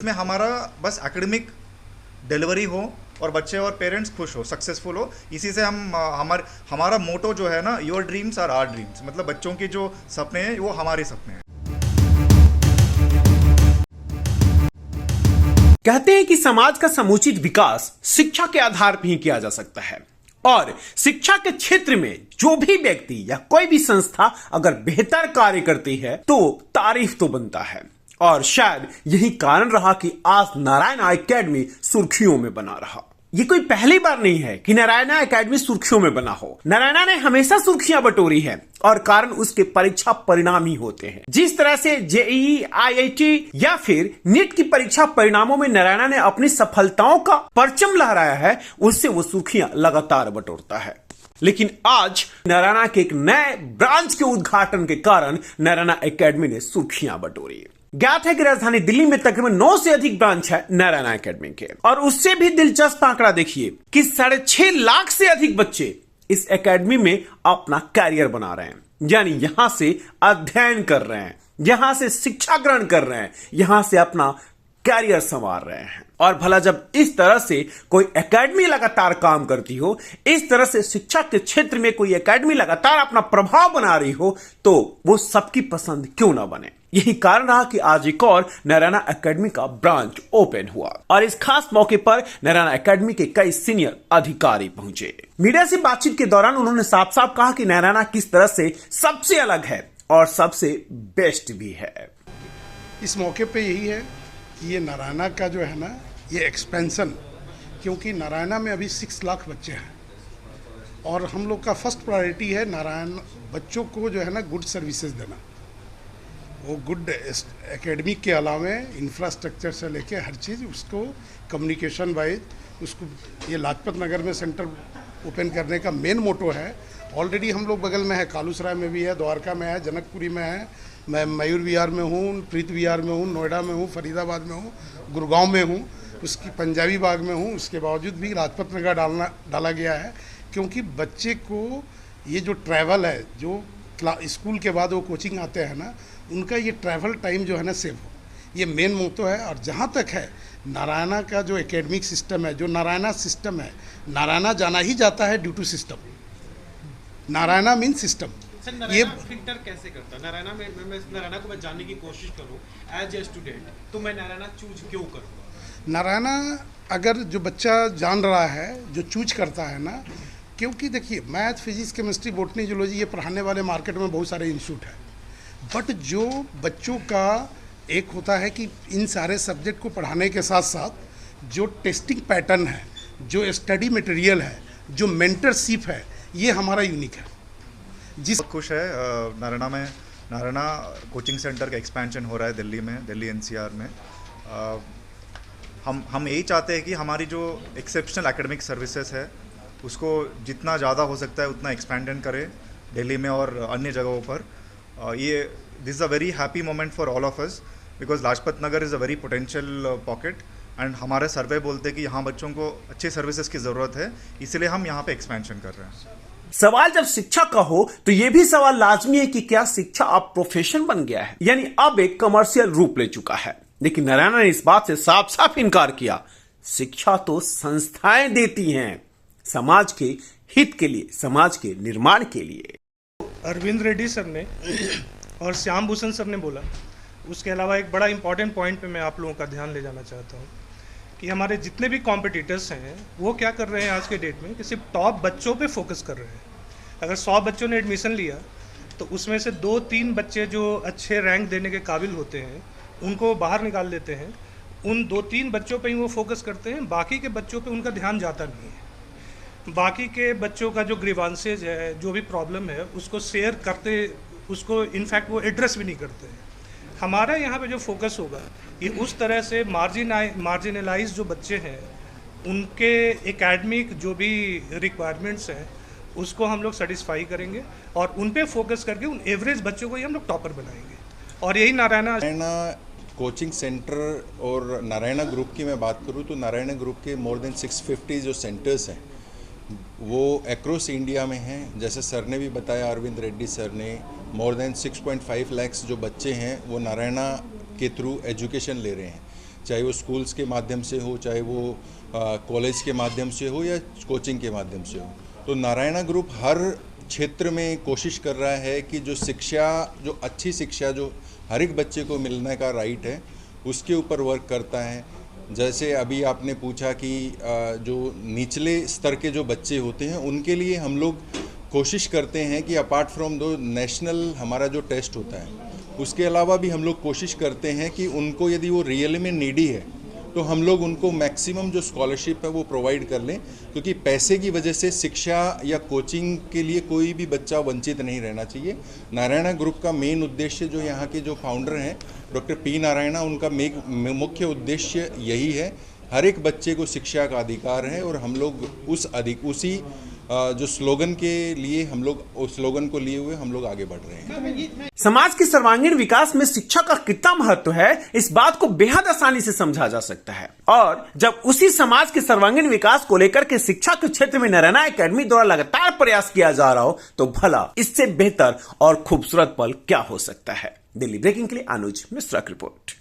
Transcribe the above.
इसमें हमारा बस एकेडमिक डिलीवरी हो और बच्चे और पेरेंट्स खुश हो, सक्सेसफुल हो। इसी से हम हमारा मोटो जो है ना, your dreams are our dreams, मतलब बच्चों के जो सपने हैं वो हमारे सपने हैं। कहते हैं कि समाज का समुचित विकास शिक्षा के आधार पर ही किया जा सकता है और शिक्षा के क्षेत्र में जो भी व्यक्ति या कोई भी संस्था अगर बेहतर कार्य करती है तो तारीफ तो बनता है। और शायद यही कारण रहा कि आज नारायणा एकेडमी सुर्खियों में बना रहा। ये कोई पहली बार नहीं है कि नारायणा एकेडमी सुर्खियों में बना हो। नारायणा ने हमेशा सुर्खियां बटोरी है और कारण उसके परीक्षा परिणाम ही होते हैं। जिस तरह से जेईई, आईआईटी या फिर नीट की परीक्षा परिणामों में नारायणा ने अपनी सफलताओं का परचम लहराया है, उससे वो सुर्खियां लगातार बटोरता है। लेकिन आज नारायणा के एक नए ब्रांच के उद्घाटन के कारण नारायणा एकेडमी ने सुर्खियां बटोरी। ज्ञात है कि राजधानी दिल्ली में तकरीबन 9 से अधिक ब्रांच है नारायणा एकेडमी के, और उससे भी दिलचस्प आंकड़ा देखिए कि 6.5 लाख से अधिक बच्चे इस एकेडमी में अपना कैरियर बना रहे हैं, यानी यहां से अध्ययन कर रहे हैं, यहां से शिक्षा ग्रहण कर रहे हैं, यहां से अपना कैरियर संवार रहे हैं। और भला जब इस तरह से कोई एकेडमी लगातार काम करती हो, इस तरह से शिक्षा के क्षेत्र में कोई एकेडमी लगातार अपना प्रभाव बना रही हो, तो वो सबकी पसंद क्यों ना बने। यही कारण रहा कि आज एक और नारायणा एकेडमी का ब्रांच ओपन हुआ और इस खास मौके पर नारायणा एकेडमी के कई सीनियर अधिकारी पहुंचे। मीडिया से बातचीत के दौरान उन्होंने साफ साफ कहा कि नारायणा किस तरह से सबसे अलग है और सबसे बेस्ट भी है। इस मौके पे यही है कि ये नारायणा का जो है ना, ये एक्सपेंशन, क्योंकि नारायणा में अभी 6 लाख बच्चे हैं और हम लोग का फर्स्ट प्रायोरिटी है नारायण बच्चों को जो है ना गुड सर्विसेज देना। वो गुड एकेडमिक के अलावा इंफ्रास्ट्रक्चर से लेके हर चीज़, उसको कम्युनिकेशन वाइज उसको ये लाजपत नगर में सेंटर ओपन करने का मेन मोटो है। ऑलरेडी हम लोग बगल में है, कालूसराय में भी है, द्वारका में है, जनकपुरी में है, मैं मयूर विहार में हूँ, प्रीत विहार में हूँ, नोएडा में हूँ, फरीदाबाद में हूँ, गुड़गांव में हूँ, उसकी पंजाबी बाग में हूँ। उसके बावजूद भी लाजपत नगर डाला गया है, क्योंकि बच्चे को ये जो ट्रैवल है, जो स्कूल के बाद वो कोचिंग आते हैं ना, उनका ये ट्रैवल टाइम जो है ना सेव हो, ये मेन मोटो है। और जहाँ तक है नारायणा का जो एकेडमिक सिस्टम है, जो नारायणा सिस्टम है, नारायणा जाना ही जाता है due to system. Narayana mean system. ये फिल्टर कैसे करता है नारायणा में? मैं नारायणा को मैं जानने की कोशिश करूं एज ए स्टूडेंट, तो मैं नारायणा चूज क्यों करूं? नारायणा अगर जो बच्चा जान रहा है, जो चूज करता है ना, क्योंकि देखिए math, physics, chemistry, botany, zoology ये पढ़ाने वाले मार्केट में बहुत सारे इंस्टीट्यूट हैं, बट जो बच्चों का एक होता है कि इन सारे सब्जेक्ट को पढ़ाने के साथ साथ जो टेस्टिंग पैटर्न है, जो स्टडी मटेरियल है, जो मेंटरशिप है, ये हमारा यूनिक है। जिस खुश है नारायणा में, नारायणा कोचिंग सेंटर का एक्सपेंशन हो रहा है दिल्ली में, दिल्ली एनसीआर में। हम यही चाहते हैं कि हमारी जो एक्सेप्शनल एकेडमिक सर्विसेज है उसको जितना ज़्यादा हो सकता है उतना एक्सपेंड करें दिल्ली में और अन्य जगहों पर। ये this is a very happy moment for all of us, because Lajpat Nagar is a very potential pocket and हमारे सर्वे बोलते हैं कि यहाँ बच्चों को अच्छे सर्विसेज की ज़रूरत है, इसलिए हम यहाँ पे एक्सपेंशन कर रहे हैं। सवाल जब शिक्षा का हो तो यह भी सवाल लाजमी है कि क्या शिक्षा अब प्रोफेशन बन गया है, यानी अब एक कमर्शियल रूप ले चुका है। लेकिन नारायणा ने इस बात से साफ साफ इनकार किया। शिक्षा तो संस्थाएं देती हैं, समाज के हित के लिए, समाज के निर्माण के लिए। अरविंद रेड्डी सर ने और श्याम भूषण सर ने बोला, उसके अलावा एक बड़ा इंपॉर्टेंट पॉइंट पे मैं आप लोगों का ध्यान ले जाना चाहता हूँ कि हमारे जितने भी कॉम्पिटिटर्स हैं वो क्या कर रहे हैं आज के डेट में कि सिर्फ टॉप बच्चों पे फोकस कर रहे हैं। अगर 100 बच्चों ने एडमिशन लिया तो उसमें से 2-3 बच्चे जो अच्छे रैंक देने के काबिल होते हैं उनको बाहर निकाल लेते हैं। उन 2-3 बच्चों पे ही वो फोकस करते हैं, बाकी के बच्चों पे उनका ध्यान जाता नहीं है। बाकी के बच्चों का जो ग्रीवांसेज है, जो भी प्रॉब्लम है, उसको शेयर करते, उसको इनफैक्ट वो एड्रेस भी नहीं करते हैं। हमारा यहाँ पे जो फोकस होगा ये उस तरह से मार्जिनलाइज जो बच्चे हैं उनके एकेडमिक जो भी रिक्वायरमेंट्स हैं उसको हम लोग सेटिस्फाई करेंगे और उन पे फोकस करके उन एवरेज बच्चों को ही हम लोग टॉपर बनाएंगे। और यही नारायणा कोचिंग सेंटर और नारायणा ग्रुप की मैं बात करूँ तो नारायणा ग्रुप के मोर देन 650 जो सेंटर्स हैं वो अक्रॉस इंडिया में हैं। जैसे सर ने भी बताया, अरविंद रेड्डी सर ने, मोर देन 6.5 लाख जो बच्चे हैं वो नारायणा के थ्रू एजुकेशन ले रहे हैं। चाहे वो स्कूल्स के माध्यम से हो, चाहे वो कॉलेज के माध्यम से हो या कोचिंग के माध्यम से हो। तो नारायणा ग्रुप हर क्षेत्र में कोशिश कर रहा है कि जो शिक्षा, जो अच्छी शिक्षा जो हर एक बच्चे को मिलने का राइट है, उसके ऊपर वर्क करता है। जैसे अभी आपने पूछा कि जो निचले स्तर के जो बच्चे होते हैं उनके लिए हम लोग कोशिश करते हैं कि अपार्ट फ्रॉम दो नेशनल हमारा जो टेस्ट होता है, उसके अलावा भी हम लोग कोशिश करते हैं कि उनको यदि वो रियल में नीडी है तो हम लोग उनको मैक्सिमम जो स्कॉलरशिप है वो प्रोवाइड कर लें, क्योंकि पैसे की वजह से शिक्षा या कोचिंग के लिए कोई भी बच्चा वंचित नहीं रहना चाहिए। नारायणा ग्रुप का मेन उद्देश्य, जो यहाँ के जो फाउंडर हैं डॉक्टर पी नारायणा, उनका मुख्य उद्देश्य यही है, हर एक बच्चे को शिक्षा का अधिकार है और हम लोग उसी जो स्लोगन के लिए हम लोग उस स्लोगन को लिए हुए हम लोग आगे बढ़ रहे हैं। समाज के सर्वांगीण विकास में शिक्षा का कितना महत्व है, इस बात को बेहद आसानी से समझा जा सकता है। और जब उसी समाज के सर्वांगीण विकास को लेकर के शिक्षा के क्षेत्र में नारायणा एकेडमी द्वारा लगातार प्रयास किया जा रहा हो, तो भला इससे बेहतर और खूबसूरत पल क्या हो सकता है। दिल्ली ब्रेकिंग के लिए अनुज मिश्रा की रिपोर्ट।